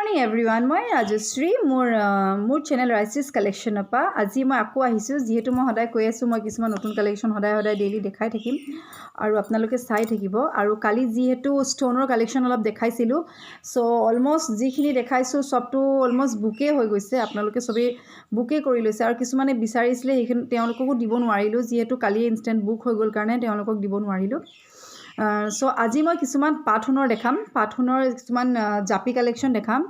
morning everyone মই ৰাজশ্ৰী মোৰ channel ৰাইচিছ কালেকশ্যনৰ পৰা আজি মই আকৌ আহিছোঁ যিহেতু মই সদায় কৈ আছোঁ মই কিছুমান নতুন কালেকশ্যন সদায় ডেইলি দেখাই থাকিম আৰু আপোনালোকে চাই থাকিব আৰু কালি যিহেতু ষ্টনৰ কালেকশ্যন অলপ দেখাইছিলোঁ চ' অলমষ্ট যিখিনি দেখাইছোঁ সবটো অলমষ্ট বুকে হৈ গৈছে আপোনালোকে সবেই বুকে কৰি লৈছে আৰু কিছুমানে বিচাৰিছিলে সেইখিনি তেওঁলোককো দিব নোৱাৰিলোঁ যিহেতু কালি ইনষ্টেণ্ট বুক হৈ গ'ল কাৰণে তেওঁলোকক দিব নোৱাৰিলোঁ সো আজি মই কিছুমান পাথুনৰ দেখাম পাথুনৰ কিছুমান জাপি কালেকশ্যন দেখাম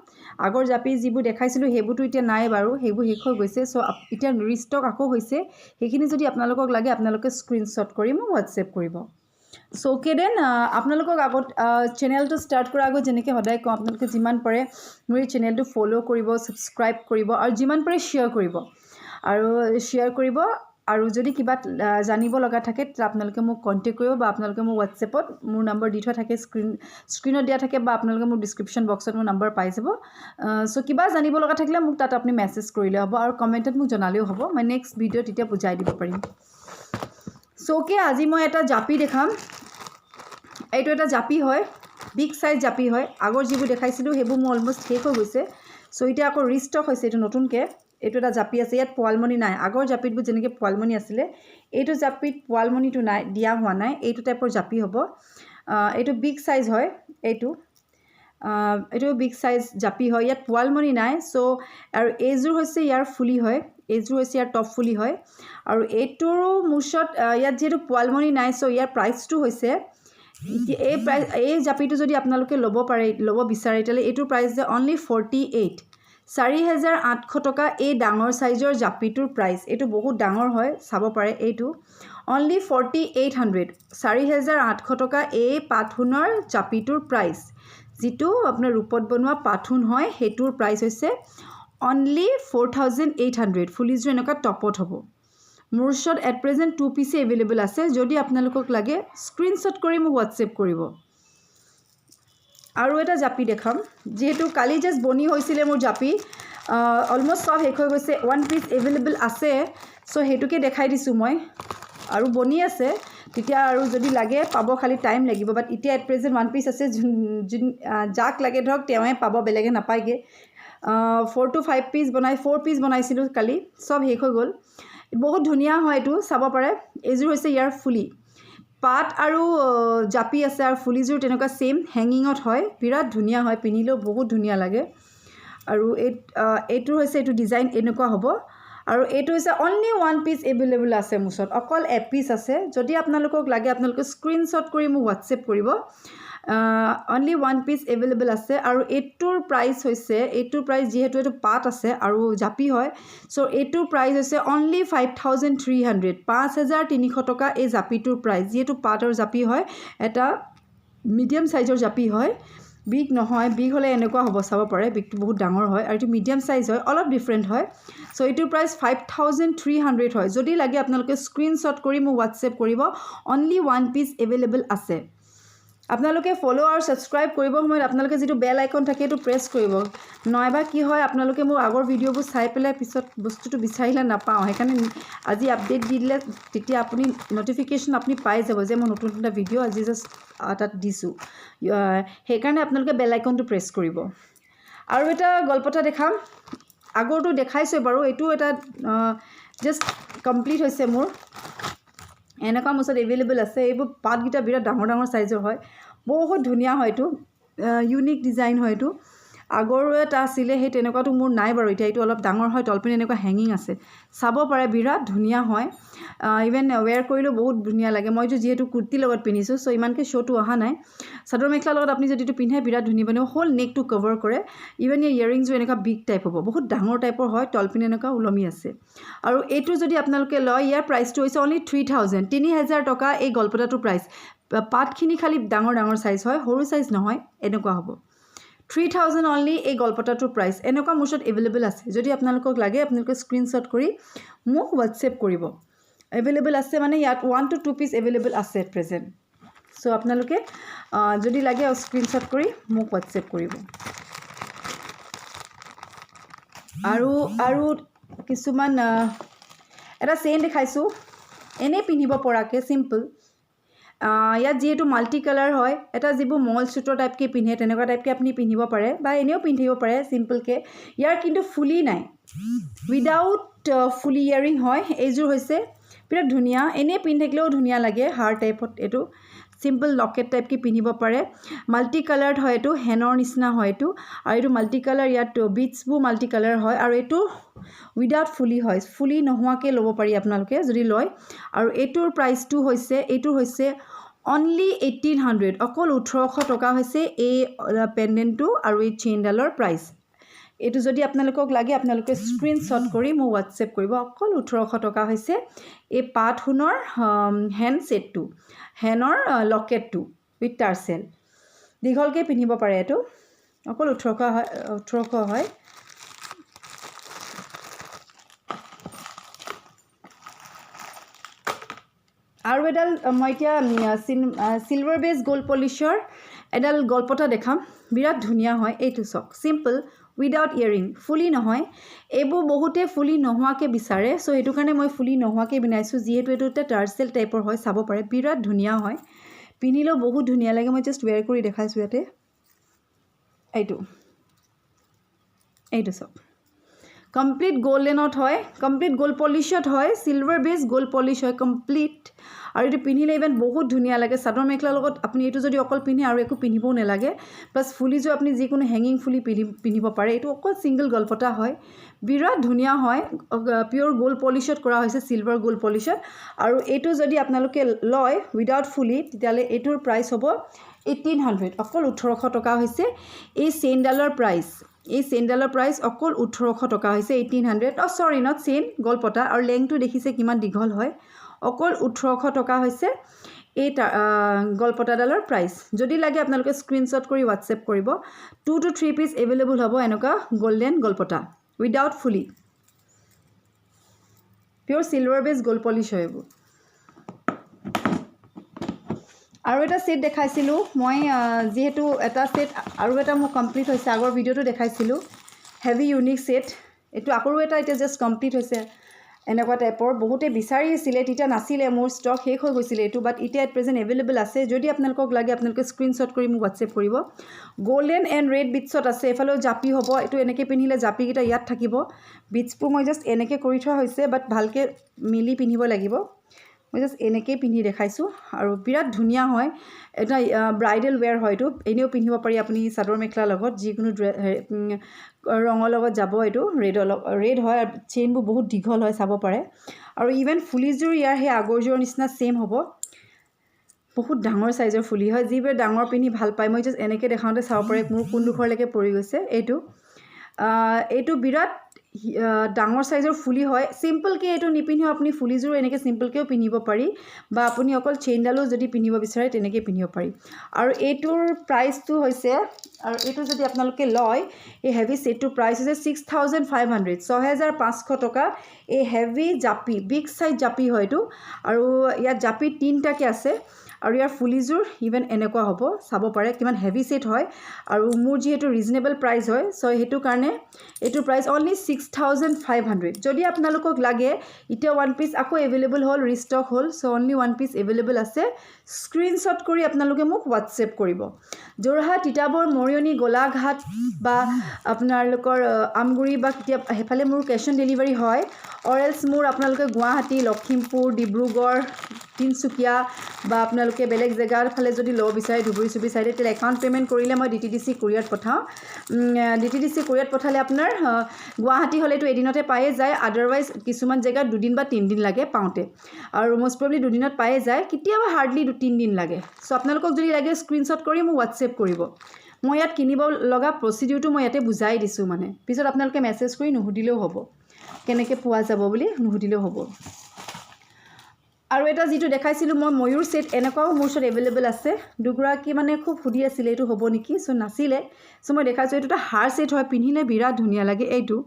আগৰ জাপি যিবোৰ দেখাইছিলোঁ সেইবোৰতো এতিয়া নাই বাৰু সেইবোৰ শেষ হৈ গৈছে সো এতিয়া ৰিষ্টক আকৌ হৈছে সেইখিনি যদি আপোনালোকক লাগে আপোনালোকে স্ক্ৰীনশ্বট কৰি মোক হোৱাটছএপ কৰিব সো অ'কে দেন আপোনালোকক আগত চেনেলটো ষ্টাৰ্ট কৰাৰ আগত যেনেকৈ সদায় কওঁ আপোনালোকে যিমান পাৰে মোৰ এই চেনেলটো ফ'ল' কৰিব ছাবস্ক্ৰাইব কৰিব আৰু যিমান পাৰে শ্বেয়াৰ কৰিব আৰু যদি কিবা জানিব লগা থাকে তেতিয়া আপোনালোকে মোক কণ্টেক্ট কৰিব বা আপোনালোকে মোক হোৱাটছএপত মোৰ নম্বৰ দি থোৱা থাকে স্ক্ৰীনত দিয়া থাকে বা আপোনালোকে মোৰ ডিছক্ৰিপশ্যন বক্সত মোৰ নম্বৰ পাই যাব চ' কিবা জানিব লগা থাকিলে মোক তাত আপুনি মেছেজ কৰিলে হ'ব আৰু কমেণ্টত মোক জনালেও হ'ব মই নেক্সট ভিডিঅ'ত তেতিয়া বুজাই দিব পাৰিম চ' অ'কে আজি মই এটা জাপি দেখাম এইটো এটা জাপি হয় বিগ চাইজ জাপি হয় আগৰ যিবোৰ দেখাইছিলোঁ সেইবোৰ মোৰ অলমষ্ট শেষ হৈ গৈছে চ' এতিয়া আকৌ ৰিষ্টক হৈছে এইটো নতুনকৈ এইটো এটা জাপি আছে ইয়াত পোৱালমণি নাই আগৰ জাপিতবোৰ যেনেকৈ পোৱালমণি আছিলে এইটো জাপিত পোৱালমণিটো নাই দিয়া হোৱা নাই এইটো টাইপৰ জাপি হ'ব এইটো বিগ চাইজ হয় এইটো বিগ চাইজ জাপি হয় ইয়াত পোৱালমণি নাই চ' আৰু এইযোৰ হৈছে ইয়াৰ ফুলি হয় এইযোৰ হৈছে ইয়াৰ টপ ফুলি হয় আৰু এইটোৰো মূৰ্চত ইয়াত যিহেতু পোৱালমণি নাই চ' ইয়াৰ প্ৰাইচটো হৈছে এই জাপিটো যদি আপোনালোকে ল'ব বিচাৰে তেতিয়াহ'লে এইটোৰ প্ৰাইচ যে অনলি 48 4,800 টকা এই ডাঙৰ চাইজৰ জাপিটোৰ প্ৰাইচ এইটো বহুত ডাঙৰ হয় চাব পাৰে এইটো অনলি 4,800 4,800 টকা এই পাথুনৰ জাপিটোৰ প্ৰাইচ যিটো আপোনাৰ ৰূপত বনোৱা পাথুন হয় সেইটোৰ প্ৰাইচ হৈছে অনলি 4,800 ফুলিযোৰ এনেকুৱা টপত হ'ব মোৰ ওচৰত এট প্ৰেজেণ্ট 2 পিছে এভেইলেবল আছে যদি আপোনালোকক লাগে স্ক্ৰীনশ্বট কৰি মোক হোৱাটছএপ কৰিব আৰু এটা জাপি দেখাম যেহেতু কালি জাষ্ট বনি হৈছিলে মোৰ জাপি অলমষ্ট সব শেষ হৈ গৈছে 1 পিচ এভেইলেবল আছে চ' সেইটোকে দেখাই দিছোঁ মই আৰু বনি আছে তেতিয়া আৰু যদি লাগে পাব খালি টাইম লাগিব বাট এতিয়া এট প্ৰেজেণ্ট 1 পিচ আছে যাক লাগে ধৰক তেওঁৱে পাব বেলেগে নাপায়গৈ 4 to 5 পিচ 4 পিচ বনাইছিলোঁ কালি সব শেষ হৈ গ'ল বহুত ধুনীয়া হয় এইটো চাব পাৰে এইযোৰ হৈছে ইয়াৰ ফুলি পাট আৰু জাপি আছে আৰু ফুলিযোৰ তেনেকুৱা সেম হেঙিঙত হয় বিৰাট ধুনীয়া হয় পিন্ধিলেও বহুত ধুনীয়া লাগে আৰু এইটো হৈছে এইটো ডিজাইন এনেকুৱা হ'ব আৰু এইটো হৈছে অনলি 1 পিচ এভেইলেবল আছে মোৰ ওচৰত অকল এপিচ আছে যদি আপোনালোকক লাগে আপোনালোকে স্ক্ৰীনশ্বট কৰি মোক হোৱাটছএপ কৰিব অনলি 1 পিচ এভেইলেবল আছে আৰু এইটোৰ প্ৰাইচ যিহেতু এইটো পাট আছে আৰু জাপি হয় চ' এইটোৰ প্ৰাইচ হৈছে অনলি 5,300 5,300 টকা এই জাপিটোৰ প্ৰাইচ যিহেতু পাটৰ জাপি হয় এটা মিডিয়াম চাইজৰ জাপি হয় বিগ নহয় বিগ হ'লে এনেকুৱা হ'ব চাব পাৰে বিগটো বহুত ডাঙৰ হয় আৰু এইটো মিডিয়াম চাইজ হয় অলপ ডিফাৰেণ্ট হয় চ' এইটোৰ প্ৰাইচ 5,300 হয় যদি লাগে আপোনালোকে স্ক্ৰীনশ্বট কৰি মোক হোৱাটছএপ কৰিব অনলি 1 পিচ এভেইলেবল আছে আপোনালোকে ফ'ল' আৰু ছাবস্ক্ৰাইব কৰিবৰ সময়ত আপোনালোকে যিটো বেল আইকন থাকে সেইটো প্ৰেছ কৰিব নহয়বা কি হয় আপোনালোকে মোৰ আগৰ ভিডিঅ'বোৰ চাই পেলাই পিছত বস্তুটো বিচাৰিলে নাপাওঁ সেইকাৰণে আজি আপডেট দি দিলে তেতিয়া আপুনি ন'টিফিকেশ্যন আপুনি পাই যাব যে মই নতুন এটা ভিডিঅ' আজি জাষ্ট তাত দিছোঁ সেইকাৰণে আপোনালোকে বেল আইকনটো প্ৰেছ কৰিব আৰু এটা গল্পটা দেখাম আগৰটো দেখাইছোঁ বাৰু এইটো এটা জাষ্ট কমপ্লিট হৈছে মোৰ এনেকুৱা মোৰ ওচৰত এভেইলেবল আছে এইবোৰ পাতকেইটা বিৰাট ডাঙৰ ডাঙৰ চাইজৰ হয় বহুত ধুনীয়া হয় এইটো ইউনিক ডিজাইন হয় এইটো আগৰো এটা আছিলে সেই তেনেকুৱাটো মোৰ নাই বাৰু এতিয়া এইটো অলপ ডাঙৰ হয় তলপিনে এনেকুৱা হেঙিং আছে চাব পাৰে বিৰাট ধুনীয়া হয় ইভেন ৱেৰ কৰিলেও বহুত ধুনীয়া লাগে মইতো যিহেতু কুৰ্তিৰ লগত পিন্ধিছোঁ চ' ইমানকৈ শ্ব'টো অহা নাই চাদৰ মেখেলাৰ লগত আপুনি যদি এইটো পিন্ধে বিৰাট ধুনীয়া বনাব হোল নেকটো কভাৰ কৰে ইভেন ইয়াৰিংযোৰ এনেকুৱা বিগ টাইপ হ'ব বহুত ডাঙৰ টাইপৰ হয় তলপিনে এনেকুৱা ওলমি আছে আৰু এইটো যদি আপোনালোকে লয় ইয়াৰ প্ৰাইচটো হৈছে অনলি 3,000 টকা এই গল্পটাটোৰ প্ৰাইচ পাতখিনি খালি ডাঙৰ ডাঙৰ চাইজ হয় সৰু চাইজ নহয় এনেকুৱা হ'ব 3,000 অনলি এই গল্পটাটোৰ প্ৰাইচ এনেকুৱা মোৰ ওচৰত এভেইলেবল আছে যদি আপোনালোকক লাগে আপোনালোকে স্ক্ৰীনশ্বট কৰি মোক হোৱাটছএপ কৰিব এভেইলেবল আছে মানে ইয়াত 1 to 2 পিচ এভেইলেবল আছে প্ৰেজেণ্ট চ' আপোনালোকে যদি লাগে স্ক্ৰীনশ্বট কৰি মোক হোৱাটছএপ কৰিব আৰু কিছুমান এটা চেইন দেখাইছোঁ এনেই পিন্ধিব পৰাকৈ চিম্পল ইয়াত যিহেতু মাল্টি কালাৰ হয় এটা যিবোৰ মল চুটৰ টাইপকৈ পিন্ধে তেনেকুৱা টাইপকৈ আপুনি পিন্ধিব পাৰে বা এনেও পিন্ধিব পাৰে চিম্পলকৈ ইয়াৰ কিন্তু ফুলি নাই উইদাউট ফুলি ইয়াৰিং হয় এইযোৰ হৈছে বিৰাট ধুনীয়া এনেই পিন্ধি থাকিলেও ধুনীয়া লাগে হাৰ টাইপত এইটো সিম্পল লকেট টাইপকৈ পিন্ধিব পাৰে মাল্টি কালাৰ্ড হয় এইটো হেনৰ নিচিনা হয় এইটো আৰু এইটো মাল্টি কালাৰ ইয়াত বিটছবোৰ মাল্টি কালাৰ হয় আৰু এইটো উইদাউট ফুলি হয় ফুলি নোহোৱাকৈ ল'ব পাৰি আপোনালোকে যদি লয় আৰু এইটোৰ প্ৰাইচটো হৈছে অনলি 1800 অকল 1800 টকা হৈছে এই পেণ্ডেণ্টটো আৰু এই চেইনডালৰ প্ৰাইচ এইটো যদি আপোনালোকক লাগে আপোনালোকে স্ক্ৰীনশ্বট কৰি মোক হোৱাটছএপ কৰিব অকল 1800 টকা হৈছে এই পাত সোণৰ হেণ্ড ছেটটো হেনৰ লকেটটো উইথ টাৰ্চেল দীঘলকৈ পিন্ধিব পাৰে এইটো অকল 1800 হয় আৰু এডাল মই এতিয়া সিলভাৰ বেজ গোল্ড পলিশৰ এডাল গল্পটা দেখাম বিৰাট ধুনীয়া হয় এইটো চক সিম্পল উইদাউট ইয়াৰিং ফুলি নহয় এইবোৰ বহুতে ফুলি নোহোৱাকৈ বিচাৰে চ' সেইটো কাৰণে মই ফুলি নোহোৱাকৈ বনাইছোঁ যিহেতু এইটো এটা টাৰ্চেল টাইপৰ হয় চাব পাৰে বিৰাট ধুনীয়া হয় পিন্ধিলেও বহুত ধুনীয়া লাগে মই জাষ্ট ৱেৰ কৰি দেখাইছোঁ ইয়াতে এইটো চক কমপ্লিট গোল্ডেনত হয় কমপ্লিট গোল্ড পলিশত হয় সিলভাৰ বেজ গোল্ড পলিশ হয় কমপ্লিট আৰু এইটো পিন্ধিলে ইভেন বহুত ধুনীয়া লাগে চাদৰ মেখেলাৰ লগত আপুনি এইটো যদি অকল পিন্ধে আৰু একো পিন্ধিবও নালাগে প্লাছ ফুলিযোৰ আপুনি যিকোনো হেঙিং ফুলি পিন্ধিব পাৰে এইটো অকল ছিংগল গল্পটা হয় বিৰাট ধুনীয়া হয় পিয়'ৰ গোল্ড পলিশত কৰা হৈছে সিলভাৰ গোল্ড পলিশত আৰু এইটো যদি আপোনালোকে লয় উইদাউট ফুলি তেতিয়াহ'লে এইটোৰ প্ৰাইচ হ'ব 1800 অকল 1800 টকা হৈছে এই চেইনডালৰ প্ৰাইচ এই চেইনডালৰ প্ৰাইচ অকল 1800 টকা হৈছে 1800 সৰি নট চেইন গল্পটা আৰু লেংটো দেখিছে কিমান দীঘল হয় অকল 1800 টকা হৈছে এই গল্পটাডালৰ প্ৰাইচ যদি লাগে আপোনালোকে স্ক্ৰীনশ্বট কৰি হোৱাটছএপ কৰিব 2 to 3 পিচ এভেইলেবল হ'ব এনেকুৱা গোল্ডেন গল্পটা উইদাউট ফুলি পিয়'ৰ সিলভাৰ বেজ গোল্ড পলিশ হয় এইবোৰ আৰু এটা সেট দেখাইছিলোঁ মই যেহেতু এটা সেট আৰু এটা মোৰ কমপ্লিট হৈছে আগৰ ভিডিঅ'টো দেখাইছিলোঁ হেভি ইউনিক সেট এইটো আকৌ এটা এতিয়া জাষ্ট কমপ্লিট হৈছে এনেকুৱা টাইপৰ বহুতে বিচাৰি আছিলে তেতিয়া নাছিলে মোৰ ষ্টক শেষ হৈ গৈছিলে এইটো বাট এতিয়া এট প্ৰেজেণ্ট এভেইলেবল আছে যদি আপোনালোকক লাগে আপোনালোকে স্ক্ৰীনশ্বট কৰি মোক হোৱাটছএপ কৰিব গোল্ডেন এণ্ড ৰেড বিটছত আছে এফালেও জাপি হ'ব এইটো এনেকৈ পিন্ধিলে জাপিকেইটা ইয়াত থাকিব বিটছবোৰ মই জাষ্ট এনেকৈ কৰি থোৱা হৈছে বাট ভালকৈ মিলি পিন্ধিব লাগিব মই জাষ্ট এনেকৈ পিন্ধি দেখাইছোঁ আৰু বিৰাট ধুনীয়া হয় এটা ব্ৰাইডেল ৱেৰ হয় এইটো এনেও পিন্ধিব পাৰি আপুনি চাদৰ মেখেলাৰ লগত যিকোনো ৰঙৰ লগত যাব এইটো ৰেড হয় আৰু চেইনবোৰ বহুত দীঘল হয় চাব পাৰে আৰু ইভেন ফুলিযোৰ ইয়াৰ সেই আগৰযোৰৰ নিচিনা ছেইম হ'ব বহুত ডাঙৰ চাইজৰ ফুলি হয় যিবোৰে ডাঙৰ পিন্ধি ভাল পায় মই জাষ্ট এনেকৈ দেখাওঁতে চাব পাৰে মোৰ কোনডোখৰলৈকে পৰি গৈছে এইটো বিৰাট ডাঙৰ সাইজৰ ফুলি হয় সিম্পলকৈ এইটো নিপিন্ধিও আপুনি ফুলিযোৰ এনেকৈ সিম্পলকৈও পিন্ধিব পাৰি বা আপুনি অকল চেইনডালো যদি পিন্ধিব বিচাৰে তেনেকৈ পিন্ধিব পাৰি আৰু এইটোৰ প্ৰাইচটো হৈছে আৰু এইটো যদি আপোনালোকে লয় এই হেভি সেটটোৰ প্ৰাইচ হৈছে 6500 6500 টকা এই হেভি জাপি বিগ সাইজ জাপি হয় এইটো আৰু ইয়াত জাপি 3টাকৈ আছে আৰু ইয়াৰ ফুলিযোৰ ইভেন এনেকুৱা হ'ব চাব পাৰে কিমান হেভি সেট হয় আৰু মোৰ যিহেতু ৰিজনেবল প্ৰাইচ হয় চ' সেইটো কাৰণে এইটোৰ প্ৰাইচ অনলি 6500 যদি আপোনালোকক লাগে এতিয়া ওৱান পিচ আকৌ এভেইলেবল হ'ল ৰিষ্টক হ'ল চ' অনলি ওৱান পিচ এভেইলেবল আছে স্ক্ৰীনশ্বট কৰি আপোনালোকে মোক হোৱাটছএপ কৰিব যোৰহাট তিতাবৰ মৰিয়নি গোলাঘাট বা আপোনালোকৰ আমগুৰি বা কেতিয়া সেইফালে মোৰ কেছ অন ডেলিভাৰী হয় অৰ এলছ মোৰ আপোনালোকে গুৱাহাটী লখিমপুৰ ডিব্ৰুগড় তিনচুকীয়া বা আপোনালোকে বেলেগ জেগাৰ ফালে যদি ল'ব বিচাৰে ধুবুৰী চুবুৰী চাইডে তেতিয়াহ'লে একাউণ্ট পে'মেণ্ট কৰিলে মই DTDC কোৰিয়াৰত পঠাওঁ DTDC কোৰিয়াৰত পঠালে আপোনাৰ গুৱাহাটী হ'লেতো এদিনতে পায়ে যায় আদাৰৱাইজ কিছুমান জেগাত 2 দিন বা 3 দিন লাগে পাওঁতে আৰু মষ্ট প্ৰবলি 2 দিনত পায়ে যায় কেতিয়াবা হাৰ্ডলি 2-3 দিন লাগে চ' আপোনালোকক যদি লাগে স্ক্ৰীনশ্বট কৰি মোক হোৱাটছএপ কৰিব মই ইয়াত কিনিব লগা প্ৰচিডিউৰটো মই ইয়াতে বুজাই দিছোঁ মানে পিছত আপোনালোকে মেছেজ কৰি নুসুধিলেও হ'ব কেনেকৈ পোৱা যাব বুলি নুসুধিলেও হ'ব আৰু এটা যিটো দেখাইছিলোঁ মই ময়ূৰ সেট এনেকুৱাও মোৰ ওচৰত এভেইলেবল আছে দুগৰাকী মানে খুব সুধি আছিলে এইটো হ'ব নেকি চ' নাছিলে চ' মই দেখাইছোঁ এইটো এটা হাৰ সেট হয় পিন্ধিলে বিৰাট ধুনীয়া লাগে এইটো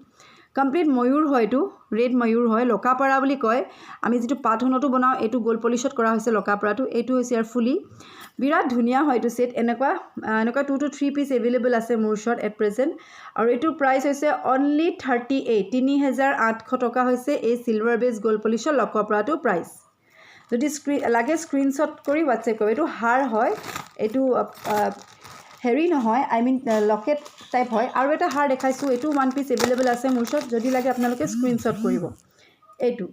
কমপ্লিট ময়ূৰ হয় এইটো ৰেড ময়ূৰ হয় লকাপাৰা বুলি কয় আমি যিটো পাতহনতো বনাওঁ এইটো গোল্ড পলিশত কৰা হৈছে লকাপাৰাটো এইটো হৈছে ইয়াৰ ফুলি বিৰাট ধুনীয়া হয় এইটো সেট এনেকুৱা 2 to 3 পিচ এভেইলেবল আছে মোৰ ওচৰত এট প্ৰেজেণ্ট আৰু এইটোৰ প্ৰাইচ হৈছে অনলি 38 3800 টকা হৈছে এই সিলভাৰ বেজ গোল্ড পলিশৰ লকাপাৰাটো প্ৰাইচ যদি লাগে স্ক্ৰীনশ্বট কৰি হোৱাটছএপ কৰিব এইটো হাৰ হয় এইটো হেৰি নহয় আই মিন লকেট টাইপ হয় আৰু এটা হাৰ দেখাইছোঁ এইটো 1 পিচ এভেইলেবল আছে মোৰ ওচৰত যদি লাগে আপোনালোকে স্ক্ৰীনশ্বট কৰিব এইটো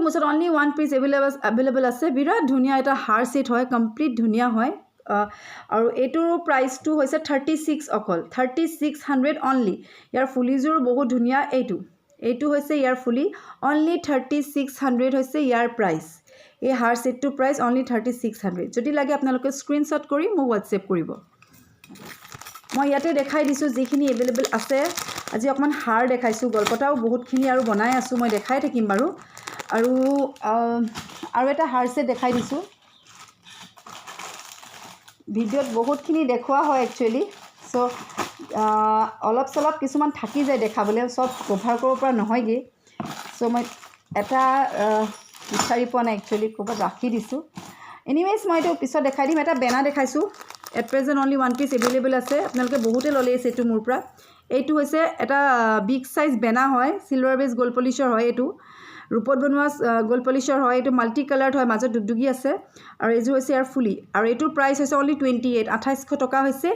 মোৰ ওচৰত অনলি 1 পিচ এভেইলেবল আছে বিৰাট ধুনীয়া এটা হাৰ ছেট হয় কমপ্লিট ধুনীয়া হয় আৰু এইটোৰ প্ৰাইচটো হৈছে 36 অকল 3600 অনলি ইয়াৰ ফুলিযোৰ বহুত ধুনীয়া এইটো হৈছে ইয়াৰ ফুলি অনলি 3600 হৈছে ইয়াৰ প্ৰাইচ এই হাৰ ছেটটোৰ প্ৰাইচ অনলি 3600 যদি লাগে আপোনালোকে স্ক্ৰীনশ্বট কৰি মোক হোৱাটছএপ কৰিব মই ইয়াতে দেখাই দিছোঁ যিখিনি এভেইলেবল আছে আজি অকণমান হাৰ দেখাইছোঁ গলপতাও বহুতখিনি আৰু বনাই আছোঁ মই দেখাই থাকিম বাৰু আৰু এটা হাৰ ছেট দেখাই দিছোঁ ভিডিঅ'ত বহুতখিনি দেখুওৱা হয় একচুৱেলি চ' অলপ চলপ কিছুমান থাকি যায় দেখাবলৈ চব কভাৰ কৰিব পৰা নহয়গৈ চ' মই এটা বিচাৰি পোৱা নাই একচুৱেলি ক'ৰবাত ৰাখি দিছোঁ এনিৱেজ মই এইটো পিছত দেখাই দিম এটা বেনা দেখাইছোঁ at present only 1 piece available আছে আপোনালোকে বহুতে ল'লে আছে এইটো মোৰ পৰা এইটো হৈছে এটা বিগ চাইজ বেনা হয় চিলভাৰ বেছ গ'ল্ড পলিচৰ হয় এইটো ৰূপত বনোৱা গ'ল্ড পলিচৰ হয় এইটো মাল্টি কালাৰ্ড হয় মাজত দুগদুগি আছে আৰু এইযোৰ হৈছে ইয়াৰ ফুলি আৰু এইটোৰ প্ৰাইচ হৈছে অনলি 2800 টকা হৈছে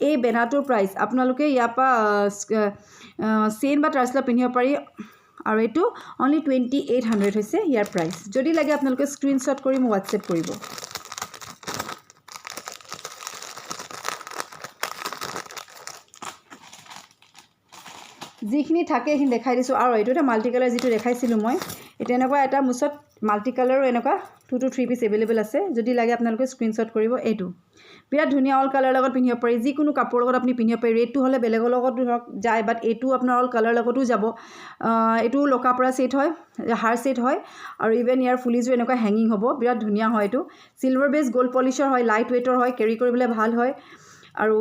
এই বেনাটোৰ প্ৰাইচ আপোনালোকে ইয়াৰ পৰা চেইন বা ট্ৰাছলা পিন্ধিব পাৰি আৰু এইটো অনলি 2800 হৈছে ইয়াৰ প্ৰাইচ যদি লাগে আপোনালোকে স্ক্ৰীনশ্বট কৰি মোক হোৱাটছএপ কৰিব যিখিনি থাকে সেইখিনি দেখাই দিছোঁ আৰু এইটো এটা মাল্টি কালাৰ যিটো দেখাইছিলোঁ মই এইটো এনেকুৱা এটা মোৰ ওচৰত মাল্টি কালাৰো এনেকুৱা 2 to 3 পিচ এভেইলেবল আছে যদি লাগে আপোনালোকে স্ক্ৰীনশ্বট কৰিব এইটো বিৰাট ধুনীয়া অল কালাৰ লগত পিন্ধিব পাৰি যিকোনো কাপোৰৰ লগত আপুনি পিন্ধিব পাৰি ৰেডটো হ'লে বেলেগৰ লগত ধৰক যায় বাট এইটো আপোনাৰ অল কালাৰ লগতো যাব এইটো লকা পৰা ছেট হয় হাৰ ছেট হয় আৰু ইভেন ইয়াৰ ফুলিযোৰ এনেকুৱা হেঙিং হ'ব বিৰাট ধুনীয়া হয় এইটো চিলভাৰ বেছ গ'ল্ড পলিচৰ হয় লাইট ৱেইটৰ হয় কেৰি কৰিবলৈ ভাল হয় আৰু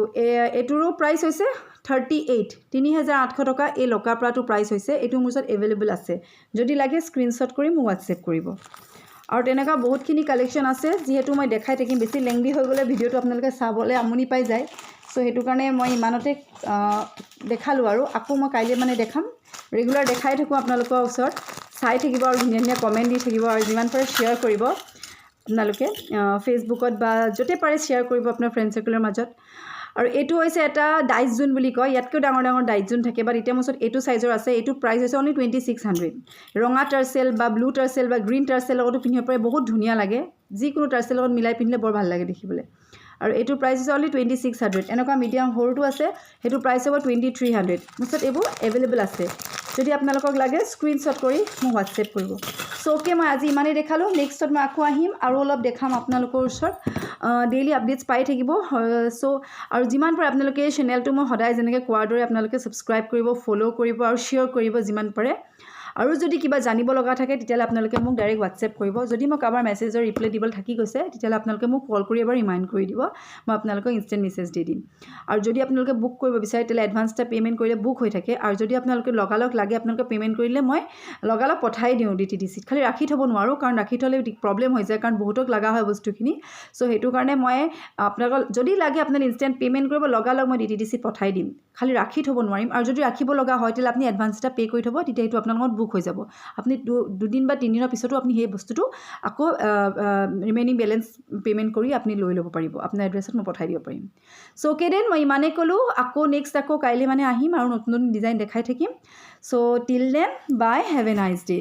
এইটোৰো প্ৰাইচ হৈছে 3800 টকা এই লকাপৰাটো প্ৰাইচ হৈছে এইটো মোৰ ওচৰত এভেইলেবল আছে যদি লাগে স্ক্ৰীনশ্বট কৰি মোক হোৱাটছএপ কৰিব আৰু তেনেকুৱা বহুতখিনি কালেকশ্যন আছে যিহেতু মই দেখাই থাকিম বেছি লেংদি হৈ গ'লে ভিডিঅ'টো আপোনালোকে চাবলৈ আমনি পাই যায় চ' সেইটো কাৰণে মই ইমানতে দেখালোঁ আৰু আকৌ মই কাইলৈ মানে দেখাম ৰেগুলাৰ দেখাই থাকোঁ আপোনালোকৰ ওচৰত চাই থাকিব আৰু ধুনীয়া ধুনীয়া কমেণ্ট দি থাকিব আৰু যিমান পাৰে শ্বেয়াৰ কৰিব আপোনালোকে ফেচবুকত বা য'তে পাৰে শ্বেয়াৰ কৰিব আপোনাৰ ফ্ৰেণ্ড চাৰ্কেলৰ মাজত আৰু এইটো হৈছে এটা ডাইচ জোন বুলি কয় ইয়াতকৈ ডাঙৰ ডাঙৰ ডাইচ জোন থাকে বাট এতিয়া মোৰ ওচৰত এইটো চাইজৰ আছে এইটো প্ৰাইচ হৈছে অনলি 2600 ৰঙা টাৰ্চেল বা ব্লু টাৰ্চেল বা গ্ৰীণ টাৰ্চেল লগতো পিন্ধিব পাৰে বহুত ধুনীয়া লাগে যিকোনো টাৰ্চেল লগত মিলাই পিন্ধিলে বৰ ভাল লাগে দেখিবলৈ আৰু এইটোৰ প্ৰাইচ হৈছে অনলি 2600 এনেকুৱা মিডিয়াম সৰুটো আছে সেইটো প্ৰাইচ হ'ব 2300 মোৰ ওচৰত এইবোৰ এভেইলেবল আছে যদি আপোনালোকক লাগে স্ক্ৰীনশ্বট কৰি মোক হোৱাটছএপ কৰিব চ' অ'কে মই আজি ইমানেই দেখালোঁ নেক্সটত মই আকৌ আহিম আৰু অলপ দেখাম আপোনালোকৰ ওচৰত ডেইলি আপডেটছ পাই থাকিব চ' আৰু যিমান পাৰে আপোনালোকে এই চেনেলটো মই সদায় যেনেকৈ কোৱাৰ দৰে আপোনালোকে ছাবস্ক্ৰাইব কৰিব ফ'ল' কৰিব আৰু শ্বেয়াৰ কৰিব যিমান পাৰে আৰু যদি কিবা জানিব লগা থাকে তেতিয়াহ'লে আপোনালোকে মোক ডাইৰেক্ট হোৱাটছএপ কৰিব যদি মই কাৰোবাৰ মেছেজৰ ৰিপ্লাই দিবলৈ থাকি গৈছে তেতিয়াহ'লে আপোনালোকে মোক কল কৰি এবাৰ ৰিমাইণ্ড কৰি দিব মই আপোনালোকক ইনষ্টেণ্ট মেছেজ দি দিম আৰু যদি আপোনালোকে বুক কৰিব বিচাৰে তেতিয়াহ'লে এডভান্স এটা পে'মেণ্ট কৰিলে বুক হৈ থাকে আৰু যদি আপোনালোকে লগালগ লাগে আপোনালোকে পে'মেণ্ট কৰিলে মই লগালগ পঠাই দিওঁ DTDCত খালি ৰাখি থ'ব নোৱাৰোঁ কাৰণ ৰাখি থ'লে প্ৰব্লেম হৈ যায় কাৰণ বহুতক লগা হয় বস্তুখিনি চ' সেইটো কাৰণে মই আপোনালোকক যদি লাগে আপোনালোকে ইনষ্টেণ্ট পে'মেণ্ট কৰিব লগালগ মই DTDCত পঠাই দিম খালি ৰাখি থ'ব নোৱাৰিম আৰু যদি ৰাখিব লগা হয় তেতিয়াহ'লে আপুনি এডভান্স এটা পে' কৰি থ'ব তেতিয়া সেইটো আপোনালোকৰ বুক হৈ যাব আপুনি 2 দিন বা 3 দিনৰ পিছতো আপুনি সেই বস্তুটো আকৌ ৰিমেইনিং বেলেঞ্চ পে'মেণ্ট কৰি আপুনি লৈ ল'ব পাৰিব আপোনাৰ এড্ৰেছত মই পঠাই দিব পাৰিম চ' অ'কে দেন মই ইমানেই ক'লোঁ আকৌ নেক্সট আকৌ কাইলৈ মানে আহিম আৰু নতুন নতুন ডিজাইন দেখাই থাকিম so' till then bye have a nice day